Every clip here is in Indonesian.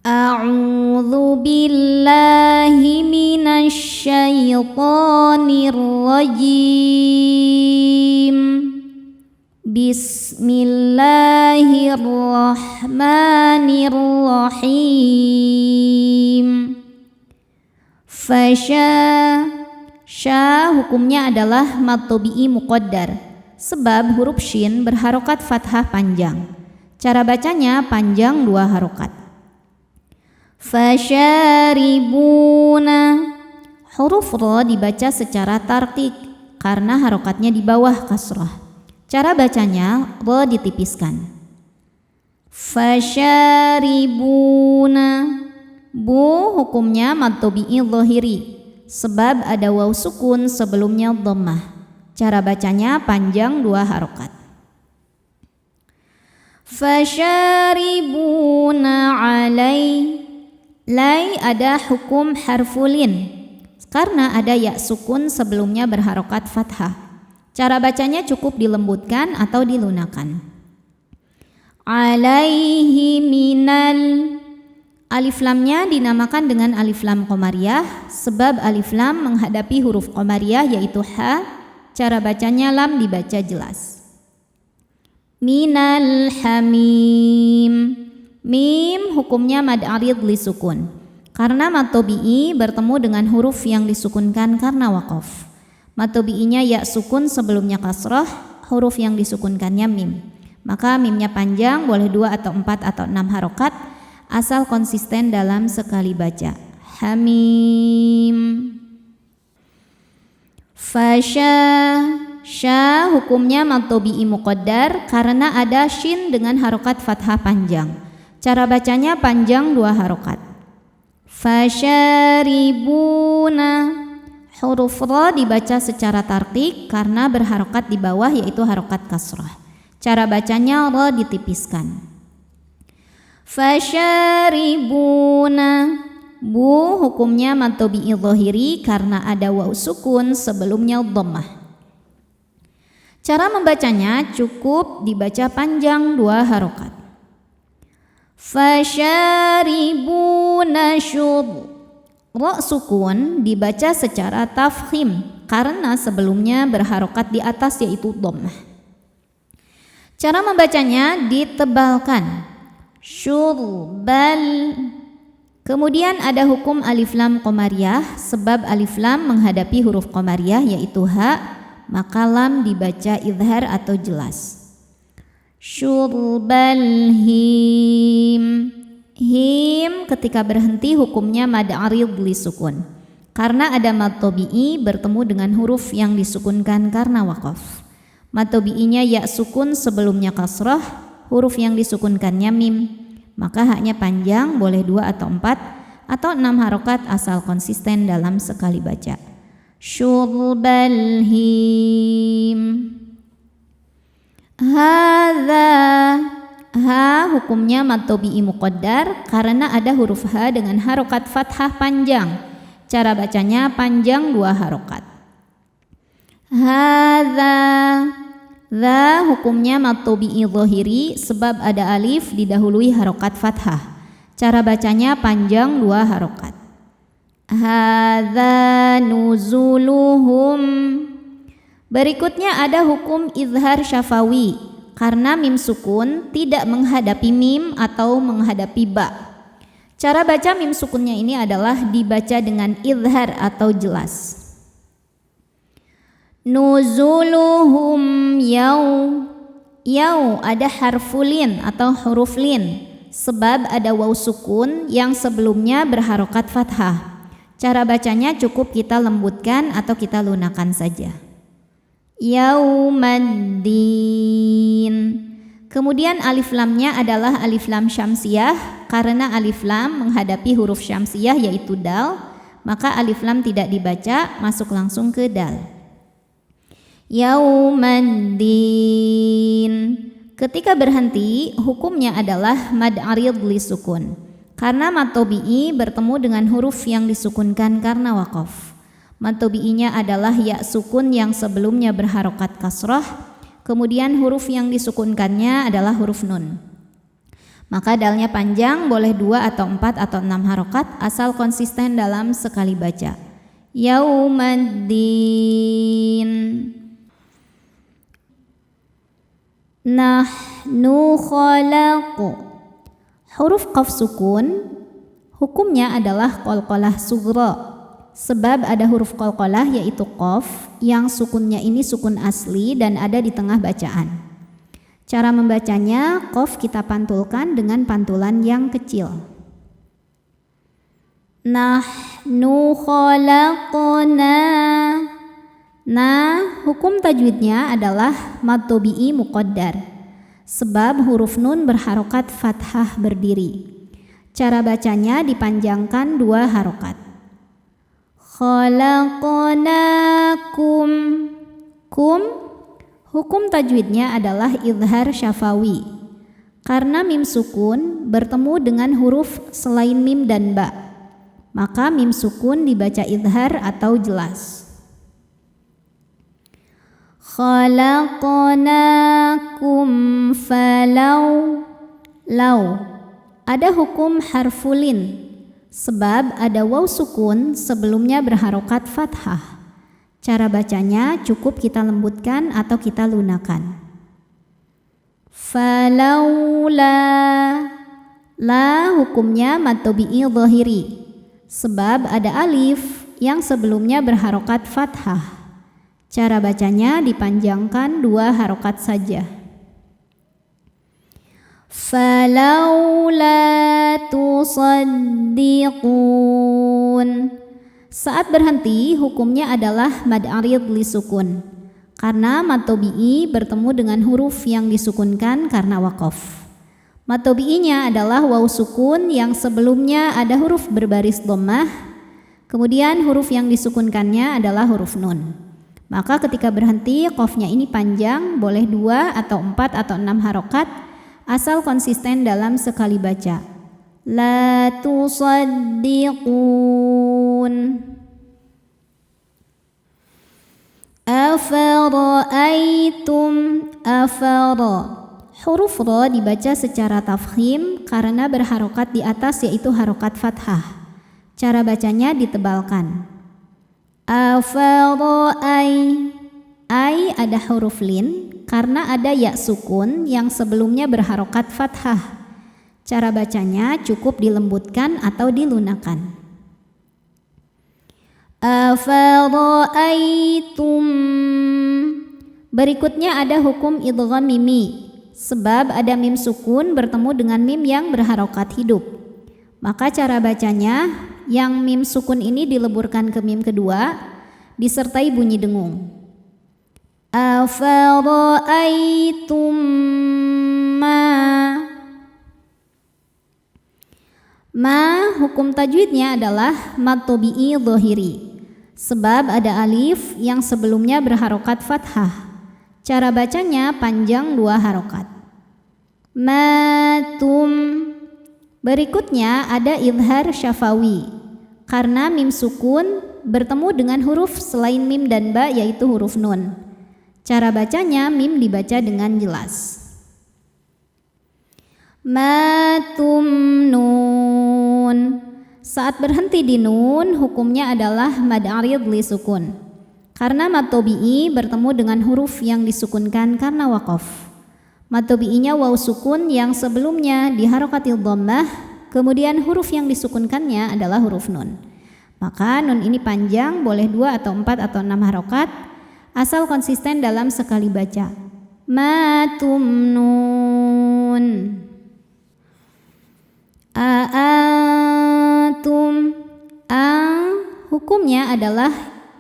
A'udzu billahi minasy syaithanir rajim. Bismillahirrahmanirrahim. Sya hukumnya adalah mad tabi'i muqaddar, sebab huruf shin berharokat fathah panjang. Cara bacanya panjang 2 harokat. Fasyaribuna, huruf ra dibaca secara tarqiq karena harokatnya di bawah kasrah. Cara bacanya ra ditipiskan. Fasyaribuna, bu hukumnya mad tabi'i dhahiri, sebab ada waw sukun sebelumnya dhammah. Cara bacanya panjang 2 harokat. Fasyaribuna alai, lai ada hukum harfulin karena ada ya sukun sebelumnya berharokat fathah. Cara bacanya cukup dilembutkan atau dilunakan. Alaihi minal, alif lamnya dinamakan dengan alif lam qamariyah sebab alif lam menghadapi huruf qamariyah yaitu ha. Cara bacanya lam dibaca jelas. Minal hamim, mim hukumnya mad arid li sukun karena mad tabi'i bertemu dengan huruf yang disukunkan karena waqaf. Mad tabi'inya ya sukun sebelumnya kasrah, huruf yang disukunkannya mim. Maka mimnya panjang, boleh 2 atau 4 atau 6 harokat asal konsisten dalam sekali baca. Hamim. Sya hukumnya mad tabi'i muqaddar karena ada shin dengan harokat fathah panjang. Cara bacanya panjang 2 harokat. Fasyaribuna, huruf ra dibaca secara tarqiq karena berharokat di bawah yaitu harokat kasrah. Cara bacanya ra ditipiskan. Fasyaribuna, bu hukumnya mad tabi'i dhahiri karena ada waw sukun sebelumnya dhammah. Cara membacanya cukup dibaca panjang 2 harokat. Fasyaribuna syurb, ra sukun dibaca secara tafkhim karena sebelumnya berharokat di atas yaitu dhammah. Cara membacanya ditebalkan. Syurbal. Kemudian ada hukum alif lam qamariyah sebab alif lam menghadapi huruf qamariyah yaitu ha, maka lam dibaca izhar atau jelas. Syurbal him, him ketika berhenti hukumnya mad arid li sukun karena ada mad tabi'i bertemu dengan huruf yang disukunkan karena waqaf. Mad tabi'inya ya sukun sebelumnya kasrah, huruf yang disukunkannya mim, maka haknya panjang, boleh 2 atau 4 atau 6 harokat asal konsisten dalam sekali baca. Syurbal him. Hadza, ha hukumnya mad tabi'i muqaddar karena ada huruf ha dengan harokat fathah panjang. Cara bacanya panjang 2 harokat. Hadza, za hukumnya mad tabi'i dhahiri sebab ada alif didahului harokat fathah. Cara bacanya panjang 2 harokat. Hadza nuzuluhum. Berikutnya ada hukum izhar syafawi karena mim sukun tidak menghadapi mim atau menghadapi ba. Cara baca mim sukunnya ini adalah dibaca dengan izhar atau jelas. Nuzuluhum yaw, yaw ada harfulin atau huruf lin sebab ada waw sukun yang sebelumnya berharokat fathah. Cara bacanya cukup kita lembutkan atau kita lunakan saja. Yaumaddin. Kemudian alif lamnya adalah alif lam syamsiyah karena alif lam menghadapi huruf syamsiyah yaitu dal, maka alif lam tidak dibaca, masuk langsung ke dal. Yaumaddin. Ketika berhenti hukumnya adalah mad arid li sukun karena mad tabi'i bertemu dengan huruf yang disukunkan karena waqaf. Mad tabi'inya adalah ya sukun yang sebelumnya berharokat kasrah, kemudian huruf yang disukunkannya adalah huruf nun. Maka dalnya panjang, boleh 2 atau 4 atau 6 harokat asal konsisten dalam sekali baca. Yaumaddin. Nahnu khalaqu. Huruf qaf sukun hukumnya adalah qalqalah sughra, sebab ada huruf qalqalah yaitu qaf yang sukunnya ini sukun asli dan ada di tengah bacaan. Cara membacanya, qaf kita pantulkan dengan pantulan yang kecil. Nahnu khalaqna. Nah, hukum tajwidnya adalah mad tabi'i muqaddar, sebab huruf nun berharokat fathah berdiri. Cara bacanya dipanjangkan 2 harokat. Khalaqnakum. Kum, hukum tajwidnya adalah idhar syafawi, karena mim sukun bertemu dengan huruf selain mim dan ba, maka mim sukun dibaca idhar atau jelas. Khalaqnakum falau. Lau ada hukum harfulin, sebab ada waw sukun sebelumnya berharokat fathah. Cara bacanya cukup kita lembutkan atau kita lunakan. Falaula. La hukumnya mad tabi'i dhahiri, sebab ada alif yang sebelumnya berharokat fathah. Cara bacanya dipanjangkan 2 harokat saja. Falaula tusaddiqun. Saat berhenti hukumnya adalah mad arid li sukun, karena mad tabi'i bertemu dengan huruf yang disukunkan karena waqaf. Mad tabi'inya adalah waw sukun yang sebelumnya ada huruf berbaris dhammah, kemudian huruf yang disukunkannya adalah huruf nun. Maka ketika berhenti, qafnya ini panjang, boleh 2 atau 4 atau 6 harokat asal konsisten dalam sekali baca. La tusaddiqun. Afara'aitum. Afara. Huruf ra dibaca secara tafkhim karena berharokat di atas yaitu harokat fathah. Cara bacanya ditebalkan. Afara'ai. Ai ada huruf lin karena ada ya sukun yang sebelumnya berharokat fathah. Cara bacanya cukup dilembutkan atau dilunakan. Afara'aitum. Berikutnya ada hukum idgham mimi, sebab ada mim sukun bertemu dengan mim yang berharokat hidup. Maka cara bacanya, yang mim sukun ini dileburkan ke mim kedua disertai bunyi dengung. Afara'aitum ma hukum tajwidnya adalah mad tabi'i dhahiri, sebab ada alif yang sebelumnya berharokat fathah. Cara bacanya panjang 2 harokat. Matum. Berikutnya ada idhar syafawi, karena mim sukun bertemu dengan huruf selain mim dan ba yaitu huruf nun. Cara bacanya mim dibaca dengan jelas. Matum nun. Saat berhenti di nun hukumnya adalah mad arid li sukun, karena mad tabi'i bertemu dengan huruf yang disukunkan karena waqaf. Mad tabi'inya waw sukun yang sebelumnya diharokatil dhammah, kemudian huruf yang disukunkannya adalah huruf nun. Maka nun ini panjang, boleh 2 atau 4 atau 6 harokat asal konsisten dalam sekali baca. Matum nun. A'atum. Hukumnya adalah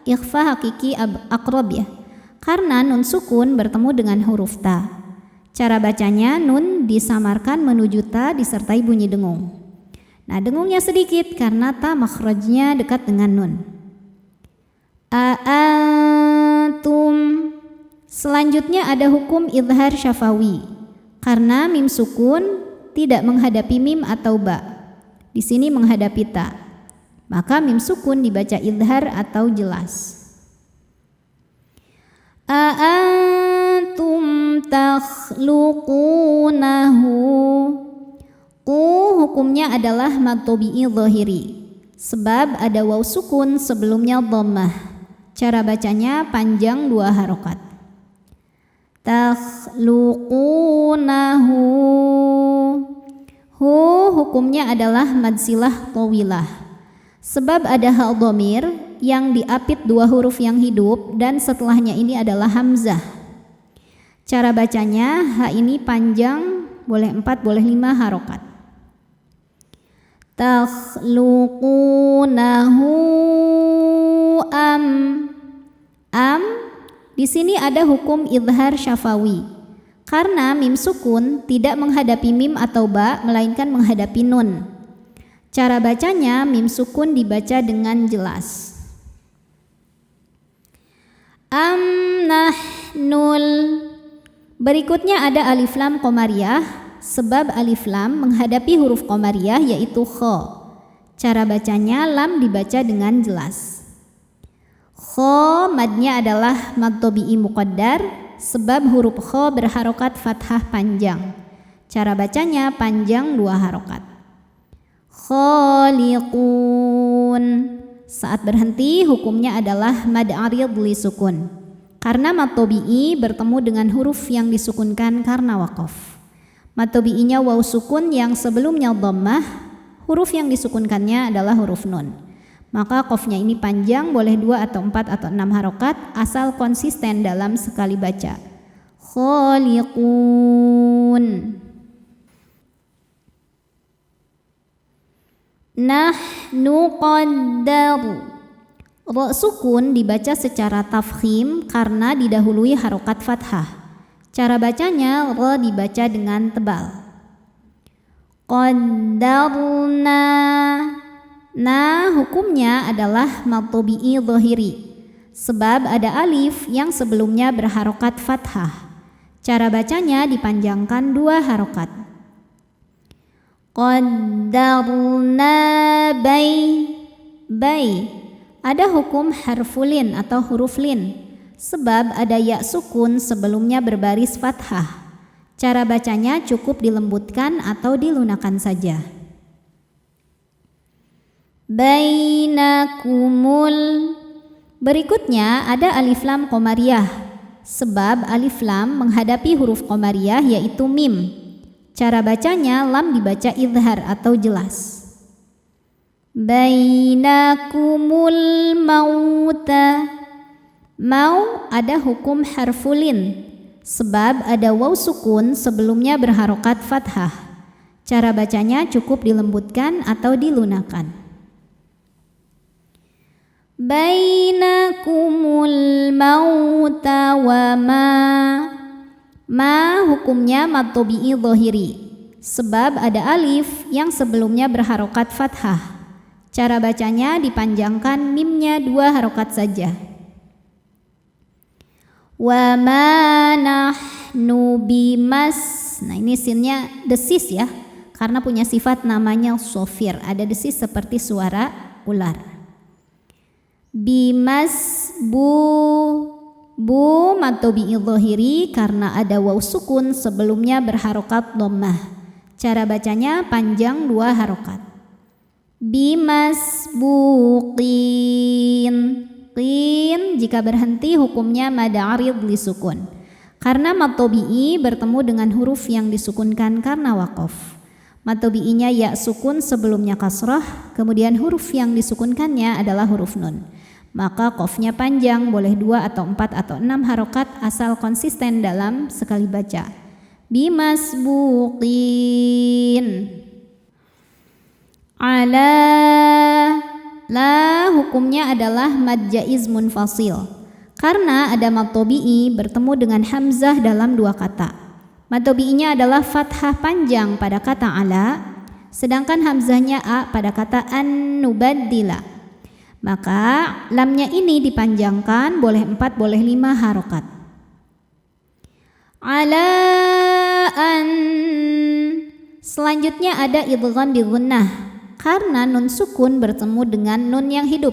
ikhfa hakiki aqrab ya, karena nun sukun bertemu dengan huruf ta. Cara bacanya nun disamarkan menuju ta disertai bunyi dengung. Nah, dengungnya sedikit karena ta makhrajnya dekat dengan nun. A'atum. Selanjutnya ada hukum idhar syafawi, karena mim sukun tidak menghadapi mim atau ba. Di sini menghadapi ta. Maka mim sukun dibaca idhar atau jelas. A'antum takhluqunahu. hukumnya adalah mad tabi'i dhahiri, sebab ada waw sukun sebelumnya dhammah. Cara bacanya panjang 2 harokat. Takhluqunahu, hukumnya adalah mad silah tawilah, sebab ada hal dhamir yang diapit 2 huruf yang hidup dan setelahnya ini adalah hamzah. Cara bacanya ha ini panjang, boleh 4 boleh 5 harokat. Takhluqunahu am di sini ada hukum idhar syafawi karena mim sukun tidak menghadapi mim atau ba melainkan menghadapi nun. Cara bacanya mim sukun dibaca dengan jelas. Nahnul. Berikutnya ada alif lam qamariyah, sebab alif lam menghadapi huruf qamariyah yaitu kha. Cara bacanya lam dibaca dengan jelas. Kha madnya adalah mad tabi'i muqaddar, sebab huruf kha berharokat fathah panjang. Cara bacanya panjang 2 harokat. Khaliqun. Saat berhenti hukumnya adalah mad arid li sukun. Karena mad tabi'i bertemu dengan huruf yang disukunkan karena waqaf. Mad tabi'inya waw sukun yang sebelumnya dhammah, huruf yang disukunkannya adalah huruf nun. Maka qafnya ini panjang, boleh 2 atau 4 atau 6 harokat asal konsisten dalam sekali baca. Khaliqun. Nahnu qaddaru. Ra sukun dibaca secara tafkhim karena didahului harokat fathah. Cara bacanya ra dibaca dengan tebal. Qaddarna. Hukumnya adalah mad tabi'i dhahiri, sebab ada alif yang sebelumnya berharokat fathah. Cara bacanya dipanjangkan 2 harokat. Qaddarna bay. Ada hukum harfulin atau huruf lin, sebab ada ya sukun sebelumnya berbaris fathah. Cara bacanya cukup dilembutkan atau dilunakkan saja. Bainakumul. Berikutnya ada alif lam qamariyah, sebab alif lam menghadapi huruf qamariyah yaitu mim. Cara bacanya lam dibaca idhar atau jelas. Bainakumul mauta. Mau ada hukum harfulin, sebab ada waw sukun sebelumnya berharokat fathah. Cara bacanya cukup dilembutkan atau dilunakkan. Bainakumul mauta wa ma hukumnya mad tabi'i dhahiri, sebab ada alif yang sebelumnya berharokat fathah. Cara bacanya dipanjangkan mimnya 2 harokat saja. Wa ma nahnu bimas. Nah ini sinnya desis ya, karena punya sifat namanya sofir, ada desis seperti suara ular. Bimas bu mad tabi'i dhahiri karena ada waw sukun sebelumnya berharokat dhammah. Cara bacanya panjang 2 harokat. Bimas buqin. Qin jika berhenti hukumnya mad arid li sukun, karena mad tabi'i bertemu dengan huruf yang disukunkan karena waqaf. Mad tabi'inya ya sukun sebelumnya kasrah, kemudian huruf yang disukunkannya adalah huruf nun. Maka qafnya panjang, boleh 2 atau 4 atau 6 harokat asal konsisten dalam sekali baca. Bimas buqin. La hukumnya adalah mad jaiz munfasil, karena ada mad tabi'i bertemu dengan hamzah dalam 2 kata. Mad tabi'inya adalah fathah panjang pada kata ala, sedangkan hamzahnya a pada kata an-nubaddila. Maka lamnya ini dipanjangkan, boleh 4 boleh 5 harokat. Ala an. Selanjutnya ada idgham bi gunnah, karena nun sukun bertemu dengan nun yang hidup.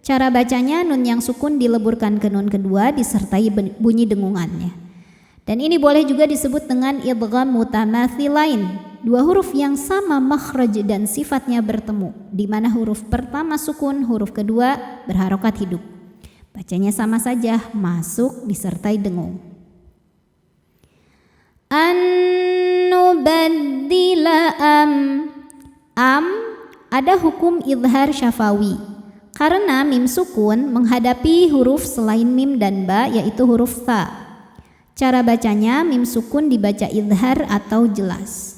Cara bacanya nun yang sukun dileburkan ke nun kedua disertai bunyi dengungannya. Dan ini boleh juga disebut dengan idgham mutamathilain, dua huruf yang sama makhraj dan sifatnya bertemu, di mana huruf pertama sukun, huruf kedua berharokat hidup. Bacanya sama saja, masuk disertai dengung. An-nubaddila am ada hukum idhar syafawi karena mim sukun menghadapi huruf selain mim dan ba, yaitu huruf tha. Cara bacanya mim sukun dibaca idhar atau jelas.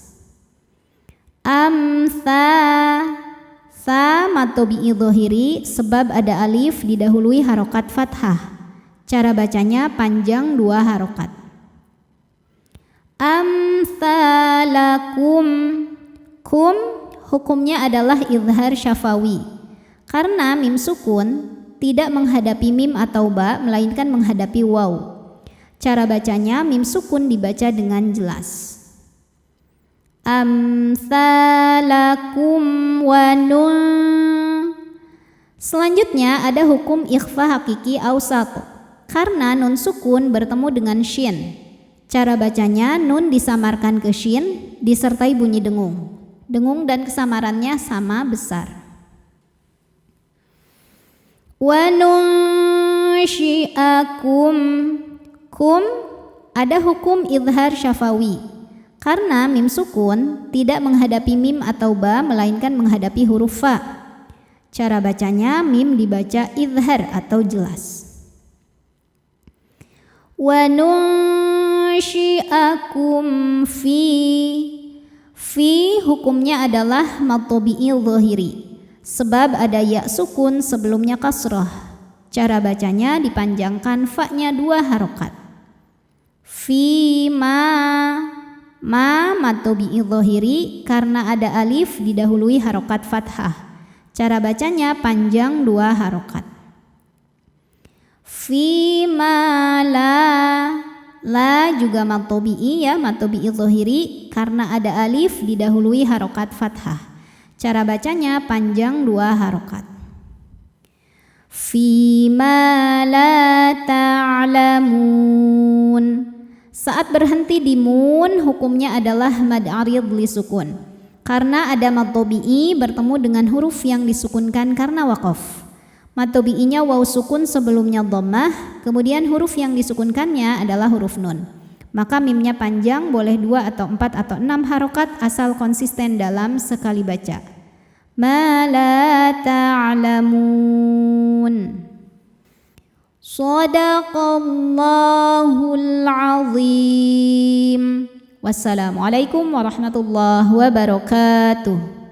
Sa matobi'i dhohiri sebab ada alif didahului harokat fathah. Cara bacanya panjang 2 harokat. Amthalakum, kum hukumnya adalah idhar syafawi karena mim sukun tidak menghadapi mim atau ba melainkan menghadapi waw. Cara bacanya mim sukun dibaca dengan jelas. Amthalakum wa nun. Selanjutnya ada hukum ikhfa hakiki awsat karena nun sukun bertemu dengan shin. Cara bacanya nun disamarkan ke shin disertai bunyi dengung. Dengung dan kesamarannya sama besar. Wa nunsyi'akum, kum ada hukum idhar syafawi karena mim sukun tidak menghadapi mim atau ba melainkan menghadapi huruf fa. Cara bacanya mim dibaca idhar atau jelas. Wa nunsyi'akum fi hukumnya adalah matobi'i dhahiri sebab ada ya sukun sebelumnya kasrah. Cara bacanya dipanjangkan fa-nya 2 harokat. Fi ma matobi'i dhahiri karena ada alif didahului harokat fathah. Cara bacanya panjang 2 harokat. Fi ma la juga matobi'i ya, matobi'i dhahiri karena ada alif didahului harokat fathah. Cara bacanya panjang 2 harokat. Fima la ta'lamun. Saat berhenti di mun hukumnya adalah mad arid li sukun karena ada mad tabi'i bertemu dengan huruf yang disukunkan karena waqaf. Mad tabi'inya waw sukun sebelumnya dhammah, kemudian huruf yang disukunkannya adalah huruf nun. Maka mimnya panjang, boleh 2 atau 4 atau 6 harokat asal konsisten dalam sekali baca. Ma la ta'lamun. Shadaqallahul azim. Wassalamualaikum warahmatullahi wabarakatuh.